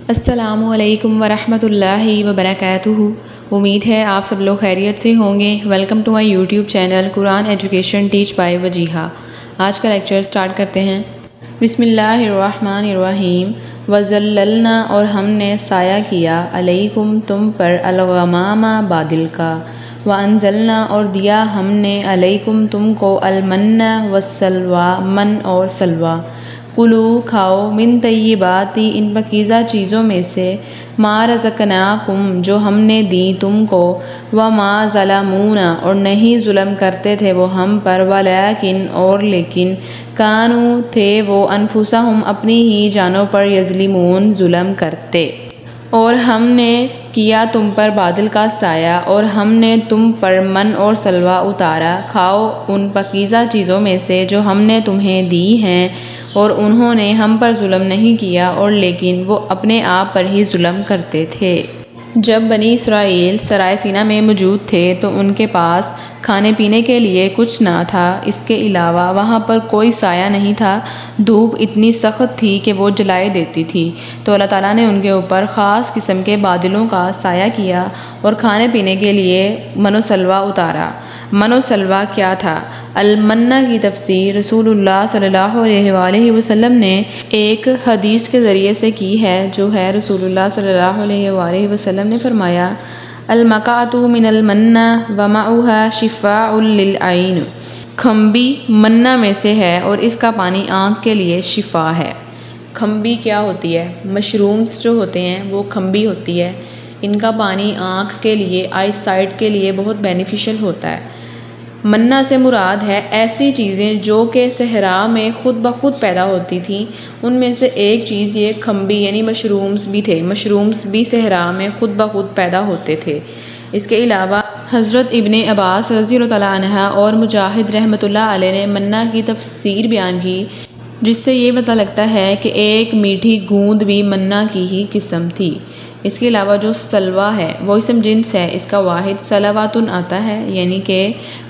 السلام علیکم ورحمۃ اللہ وبرکاتہ۔ امید ہے آپ سب لوگ خیریت سے ہوں گے۔ Welcome to my YouTube channel Quran education teach by Wajiha. آج کا لیکچر سٹارٹ کرتے ہیں۔ بسم اللہ الرحمن الرحیم۔ وَظَلَّلْنَا، اور ہم نے سایہ کیا، علیکم تم پر، الغمام بادل کا، وَأَنزَلْنَا اور دیا ہم نے، علیکم تم کو، المن والسلویٰ من اور سلویٰ، کلو کھاؤ، من طیباتی ان پاکیزہ چیزوں میں سے، ما رزقناکم جو ہم نے دی تم کو، وما ظلمونا اور نہیں ظلم کرتے تھے وہ ہم پر، ولیکن اور لیکن، کانوا تھے وہ، انفسہم اپنی ہی جانوں پر، یظلمون ظلم کرتے۔ اور ہم نے کیا تم پر بادل کا سایہ، اور ہم نے تم پر من اور سلویٰ اتارا، کھاؤ ان پاکیزہ چیزوں میں سے جو ہم نے تمہیں دی ہیں، اور انہوں نے ہم پر ظلم نہیں کیا، اور لیکن وہ اپنے آپ پر ہی ظلم کرتے تھے۔ جب بنی اسرائیل سرائے سینا میں موجود تھے تو ان کے پاس کھانے پینے کے لیے کچھ نہ تھا، اس کے علاوہ وہاں پر کوئی سایہ نہیں تھا، دھوپ اتنی سخت تھی کہ وہ جلائے دیتی تھی، تو اللہ تعالیٰ نے ان کے اوپر خاص قسم کے بادلوں کا سایہ کیا اور کھانے پینے کے لیے من و سلویٰ اتارا۔ من و سلویٰ کیا تھا؟ المنہ کی تفسیر رسول اللہ صلی اللہ علیہ وآلہ وسلم نے ایک حدیث کے ذریعے سے کی ہے، جو ہے رسول اللہ صلی اللہ علیہ وآلہ وسلم نے فرمایا، المکۃ من المنہ وماؤہا شفاء للعین، کھمبی منہ میں سے ہے اور اس کا پانی آنکھ کے لیے شفا ہے۔ کھمبی کیا ہوتی ہے؟ مشرومز جو ہوتے ہیں وہ کھمبی ہوتی ہے، ان کا پانی آنکھ کے لیے، آئی سائٹ کے لیے بہت بینیفیشل ہوتا ہے۔ منہ سے مراد ہے ایسی چیزیں جو کہ صحرا میں خود بخود پیدا ہوتی تھیں، ان میں سے ایک چیز یہ کھمبی یعنی مشرومز بھی تھے۔ مشرومز بھی صحرا میں خود بخود پیدا ہوتے تھے۔ اس کے علاوہ حضرت ابن عباس رضی اللہ تعالیٰ عنہ اور مجاہد رحمۃ اللہ علیہ نے منہ کی تفسیر بیان کی، جس سے یہ پتہ لگتا ہے کہ ایک میٹھی گوند بھی منہ کی ہی قسم تھی۔ اس کے علاوہ جو سلویٰ ہے وہ اسم جنس ہے، اس کا واحد سلواتن آتا ہے، یعنی کہ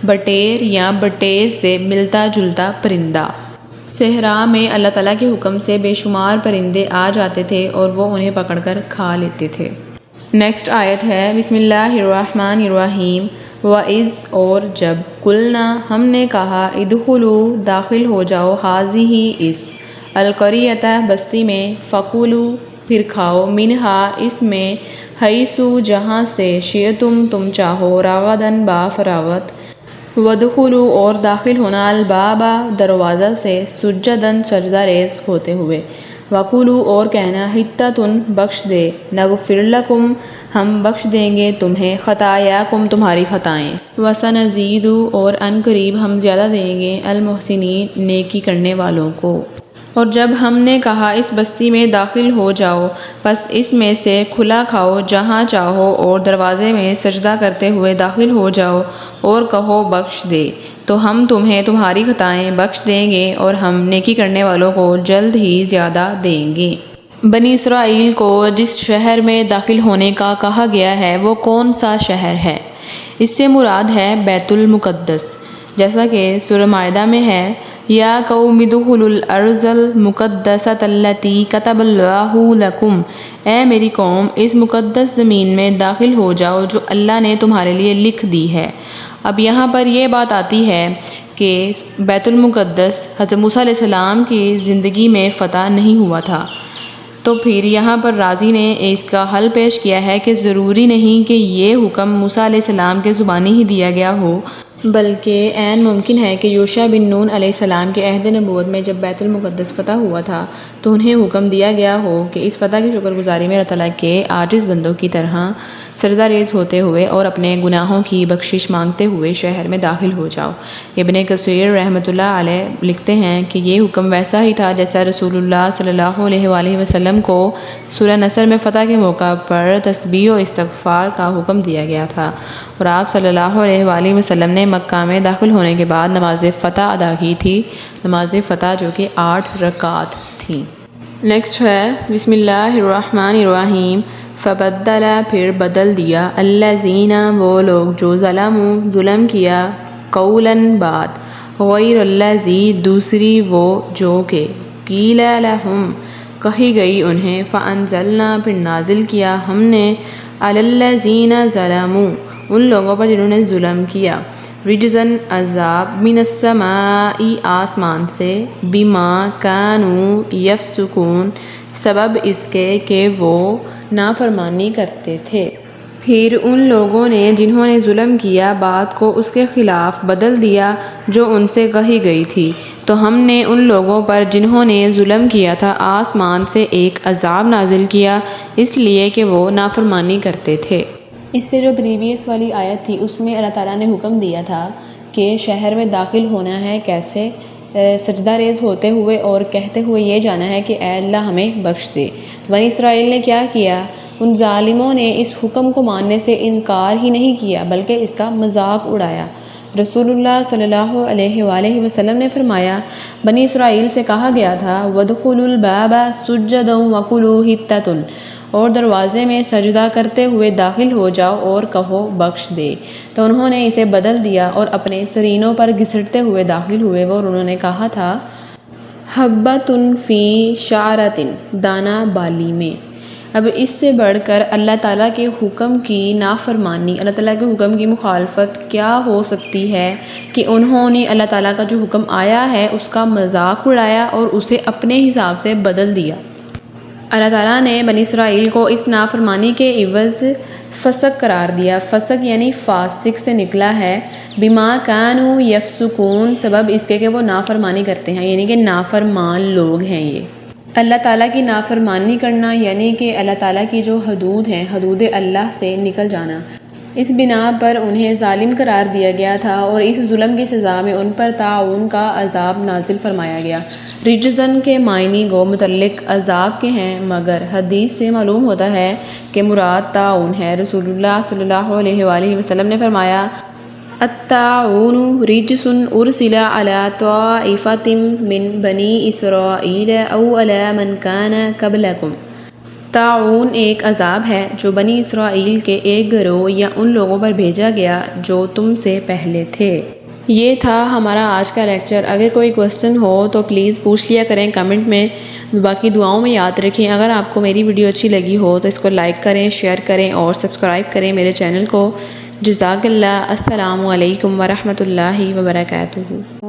بٹیر یا بٹیر سے ملتا جلتا پرندہ۔ صحرا میں اللہ تعالیٰ کے حکم سے بے شمار پرندے آ جاتے تھے اور وہ انہیں پکڑ کر کھا لیتے تھے۔ نیکسٹ آیت ہے، بسم اللہ الرحمن الرحیم۔ وَإِذْ اور جب، قُلْنَا ہم نے کہا، ادخلوا داخل ہو جاؤ، هذه اس، القریۃ بستی میں، فَكُلُوا پھر کھاؤ، منہا اس میں، حیث جہاں سے، شئتم تم چاہو، رغداً با فراغت، وادخلوا اور داخل ہونا، الباب دروازہ سے، سجداً سجدہ ریز ہوتے ہوئے، وَقُولُوا اور کہنا، حطۃ بخش دے، نغفر لکم ہم بخش دیں گے تمہیں، خطایاکم تمہاری خطائیں، وسنزید اور ان قریب ہم زیادہ دیں گے، المحسنین نیکی کرنے والوں کو۔ اور جب ہم نے کہا اس بستی میں داخل ہو جاؤ، پس اس میں سے کھلا کھاؤ جہاں چاہو، اور دروازے میں سجدہ کرتے ہوئے داخل ہو جاؤ، اور کہو بخش دے، تو ہم تمہیں تمہاری خطائیں بخش دیں گے، اور ہم نیکی کرنے والوں کو جلد ہی زیادہ دیں گے۔ بنی اسرائیل کو جس شہر میں داخل ہونے کا کہا گیا ہے وہ کون سا شہر ہے؟ اس سے مراد ہے بیت المقدس، جیسا کہ سورہ مائدہ میں ہے، یا قوم ادخلوا الارض المقدسۃ التی کتب اللہ لکم، اے میری قوم اس مقدس زمین میں داخل ہو جاؤ جو اللہ نے تمہارے لیے لکھ دی ہے۔ اب یہاں پر یہ بات آتی ہے کہ بیت المقدس حضرت موسیٰ علیہ السلام کی زندگی میں فتح نہیں ہوا تھا، تو پھر یہاں پر راضی نے اس کا حل پیش کیا ہے کہ ضروری نہیں کہ یہ حکم موسیٰ علیہ السلام کے زبانی ہی دیا گیا ہو، بلکہ عین ممکن ہے کہ یوشع بن نون علیہ السلام کے عہد نبوت میں جب بیت المقدس فتح ہوا تھا تو انہیں حکم دیا گیا ہو کہ اس فتح کی شکر گزاری میں اللہ تعالیٰ کے عاجز بندوں کی طرح سجدہ ریز ہوتے ہوئے اور اپنے گناہوں کی بخشش مانگتے ہوئے شہر میں داخل ہو جاؤ۔ ابن کثیر رحمۃ اللہ علیہ لکھتے ہیں کہ یہ حکم ویسا ہی تھا جیسا رسول اللہ صلی اللہ علیہ وآلہ وسلم کو سورہ نصر میں فتح کے موقع پر تسبیح و استغفار کا حکم دیا گیا تھا، اور آپ صلی اللہ علیہ وآلہ وسلم نے مکہ میں داخل ہونے کے بعد نماز فتح ادا کی تھی، نماز فتح جو کہ 8 رکعات تھیں۔ نیکسٹ ہے، بسم اللہ الرحمن الرحیم۔ فبدل پھر بدل دیا، الذین وہ لوگ جو ظلموا ظلم کیا، قولاً بات، غیر الذی دوسری وہ جو کہ قیل لہم کہی گئی انہیں فانزلنا پھر نازل کیا ہم نے علی الذین ظلموا ان لوگوں پر جنہوں نے ظلم کیا رجزن عذاب من السماء آسمان سے بما کانوا یفسقون سبب اس کے کہ وہ نافرمانی کرتے تھے۔ پھر ان لوگوں نے جنہوں نے ظلم کیا بات کو اس کے خلاف بدل دیا جو ان سے کہی گئی تھی، تو ہم نے ان لوگوں پر جنہوں نے ظلم کیا تھا آسمان سے ایک عذاب نازل کیا اس لیے کہ وہ نافرمانی کرتے تھے۔ اس سے جو پریویس والی آیت تھی اس میں اللہ تعالیٰ نے حکم دیا تھا کہ شہر میں داخل ہونا ہے کیسے، سجدہ ریز ہوتے ہوئے اور کہتے ہوئے یہ جانا ہے کہ اے اللہ ہمیں بخش دے۔ تو بنی اسرائیل نے کیا کیا؟ ان ظالموں نے اس حکم کو ماننے سے انکار ہی نہیں کیا بلکہ اس کا مذاق اڑایا۔ رسول اللہ صلی اللہ علیہ وآلہ وسلم نے فرمایا بنی اسرائیل سے کہا گیا تھا وَادْخُلُوا الْبَابَ سُجَّدًا وَقُولُوا حِطَّةٌ اور دروازے میں سجدہ کرتے ہوئے داخل ہو جاؤ اور کہو بخش دے، تو انہوں نے اسے بدل دیا اور اپنے سرینوں پر گھسٹتے ہوئے داخل ہوئے اور انہوں نے کہا تھا حبۃ فی شعرۃ دانہ بالی میں۔ اب اس سے بڑھ کر اللہ تعالیٰ کے حکم کی نافرمانی، اللہ تعالیٰ کے حکم کی مخالفت کیا ہو سکتی ہے کہ انہوں نے اللہ تعالیٰ کا جو حکم آیا ہے اس کا مذاق اڑایا اور اسے اپنے حساب سے بدل دیا۔ اللہ تعالیٰ نے بنی اسرائیل کو اس نافرمانی کے عوض فسق قرار دیا۔ فسق یعنی فاسق سے نکلا ہے، بما کانوا یفسقون سبب اس کے کہ وہ نافرمانی کرتے ہیں، یعنی کہ نافرمان لوگ ہیں یہ۔ اللہ تعالیٰ کی نافرمانی کرنا یعنی کہ اللہ تعالیٰ کی جو حدود ہیں، حدود اللہ سے نکل جانا، اس بنا پر انہیں ظالم قرار دیا گیا تھا اور اس ظلم کی سزا میں ان پر طاعون کا عذاب نازل فرمایا گیا۔ رجزن کے معنی گو متعلق عذاب کے ہیں، مگر حدیث سے معلوم ہوتا ہے کہ مراد طاعون ہے۔ رسول اللہ صلی اللہ علیہ وآلہ وسلم نے فرمایا الطاعون رجس ارسل علی طائفۃ من بنی اسرائیل او علی من کان قبلکم۔ طاعون ایک عذاب ہے جو بنی اسرائیل کے ایک گروہ یا ان لوگوں پر بھیجا گیا جو تم سے پہلے تھے۔ یہ تھا ہمارا آج کا لیکچر۔ اگر کوئی کوسچن ہو تو پلیز پوچھ لیا کریں کمنٹ میں، باقی دعاؤں میں یاد رکھیں۔ اگر آپ کو میری ویڈیو اچھی لگی ہو تو اس کو لائک کریں، شیئر کریں اور سبسکرائب کریں میرے چینل کو۔ جزاک اللہ۔ السلام علیکم ورحمۃ اللہ وبرکاتہ۔